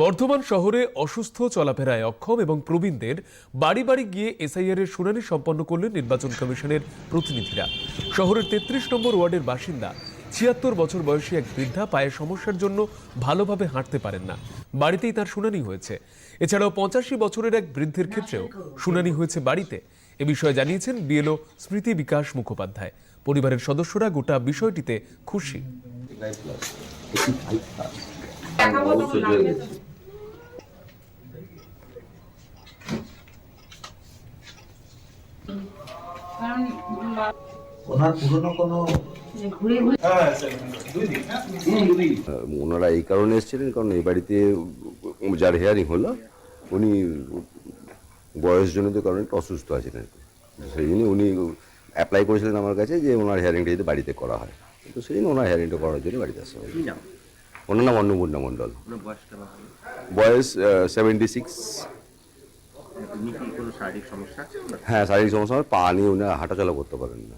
বর্ধমান শহরে অসুস্থ চলাফেরায় অক্ষম এবং প্রবীণদের বাড়ি বাড়ি গিয়ে এসআইআর এর শুনানি সম্পন্ন করলেন নির্বাচন কমিশনের প্রতিনিধিরা। শহরের ৩৩ নম্বর ওয়ার্ডের বাসিন্দা ৭৬ বছর বয়সী এক বৃদ্ধা পায়ের সমস্যার জন্য ভালোভাবে হাঁটতে পারেন না, বাড়িতেই তার শুনানি হয়েছে। এছাড়াও ৮৫ বছরের এক বৃদ্ধের ক্ষেত্রেও শুনানি হয়েছে বাড়িতে। এ বিষয়ে জানিয়েছেন বিএলও স্মৃতি বিকাশ মুখোপাধ্যায়। পরিবারের সদস্যরা গোটা বিষয়টিতে খুশি। ওনারা এই কারণে এসেছিলেন, কারণ এই বাড়িতে যার হেয়ারিং হলো উনি বয়সজনিত কারণে একটু অসুস্থ আছেন আর কি। সেই জন্য উনি অ্যাপ্লাই করেছিলেন আমার কাছে যে ওনার হেয়ারিংটা যদি বাড়িতে করা হয়, তো সেই জন্য ওনার হেয়ারিংটা করার জন্য বাড়িতে আসা হয়। ওনার নাম অন্নপূর্ণা মণ্ডল, বয়স 76। হ্যাঁ, শারীরিক সমস্যা, পা নিয়ে উনি হাঁটাচলা করতে পারেন না।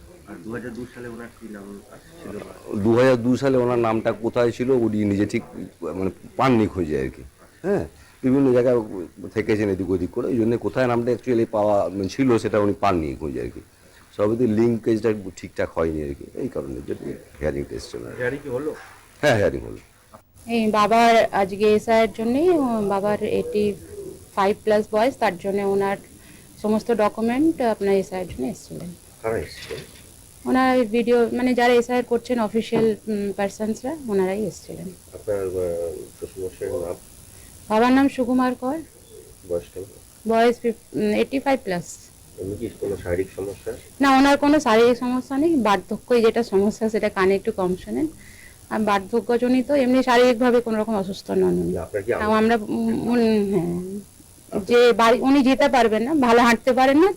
2002 সালে ওনার নামটা কোথায় ছিল উনি নিজে ঠিক মানে পাননি খুঁজে আর কি। হ্যাঁ, বিভিন্ন জায়গায় থেকেছেন এদিক ওদিক করে, ওই জন্য কোথায় নামটা অ্যাকচুয়ালি পাওয়া ছিল সেটা উনি পাননি খুঁজে আর কি। সবই লিঙ্কেজটা ঠিকঠাক হয়নি আর কি, এই কারণে যদি হেয়ারিং টেস্ট হলো। হ্যাঁ, হেয়ারিং হলো। এই বাবার আজকে এসআইয়ের জন্যই, বাবার 85+ বয়স, তার জন্য ওনার সমস্ত ডকুমেন্ট আপনার এসআইয়ের জন্য এসেছিলেন। ওনার ভিডিও মানে যারা এসআইআর করছেন অফিসিয়াল পারসনসরা, ওনারাই এসেছিলেন। আপনার শ্বশুরমশাইয়ের নাম? বাবার নাম সুকুমার কর, বয়স 85+। উনি কি কোনো শারীরিক সমস্যা? না, ওনার কোনো শারীরিক সমস্যা নেই, বার্ধক্যই যেটা সমস্যা, সেটা কানে একটু কম শোনেন। আর বার্ধক্যজনিত, এমনি শারীরিকভাবে কোনো রকম অসুস্থ নন উনি। আমরা যে বাড়ি উনি যেতে পারবেন না, ভালো হাঁটতে পারেন না,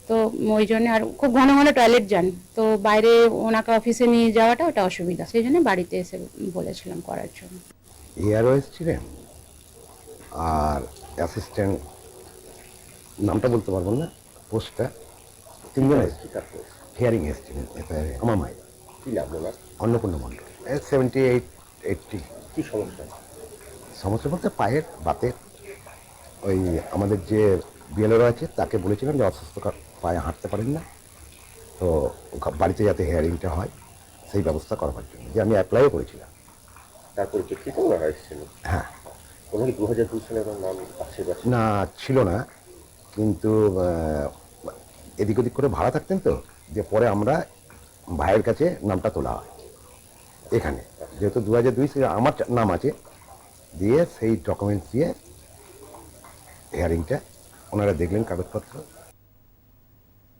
তো ওই জন্য, আর খুব ঘন ঘন টয়লেট যান, তো বাইরে ওনাকে অফিসে নিয়ে যাওয়াটা ওটা অসুবিধা, সেই জন্য বাড়িতে এসে বলেছিলাম করার জন্য। এআরও এসেছিলেন আর অ্যাসিস্ট্যান্ট, নামটা বলতে পারবো না, পোস্টটা, তিনজন হিয়ারিং এসেছিলেন এফআইআর। আমার মায়ের কি নাম ওনার? অন্নপূর্ণা মণ্ডল, 78-80। কি সমস্যা? সমস্যা বলতে পায়ের বাতের, ওই আমাদের যে বিএলও আছে তাকে বলেছিলাম যে অসুস্থ পায়ে হাঁটতে পারেন না, তো বাড়িতে যাতে হেয়ারিংটা হয় সেই ব্যবস্থা করবার জন্য, যে আমি অ্যাপ্লাইও করেছিলাম। তারপরে প্রেক্ষিতে ওনারা এসেছিল? হ্যাঁ। ওনার কি 2002 সালে ওনার নাম আছে? না, ছিল না, কিন্তু এদিক ওদিক করে ভাড়া থাকতেন, তো যে পরে আমরা ভাইয়ের কাছে নামটা তোলা হয় এখানে, যেহেতু 2002 সালে আমার নাম আছে, দিয়ে সেই ডকুমেন্টস দিয়ে হেয়ারিংটা ওনারা দেখলেন, কাগজপত্র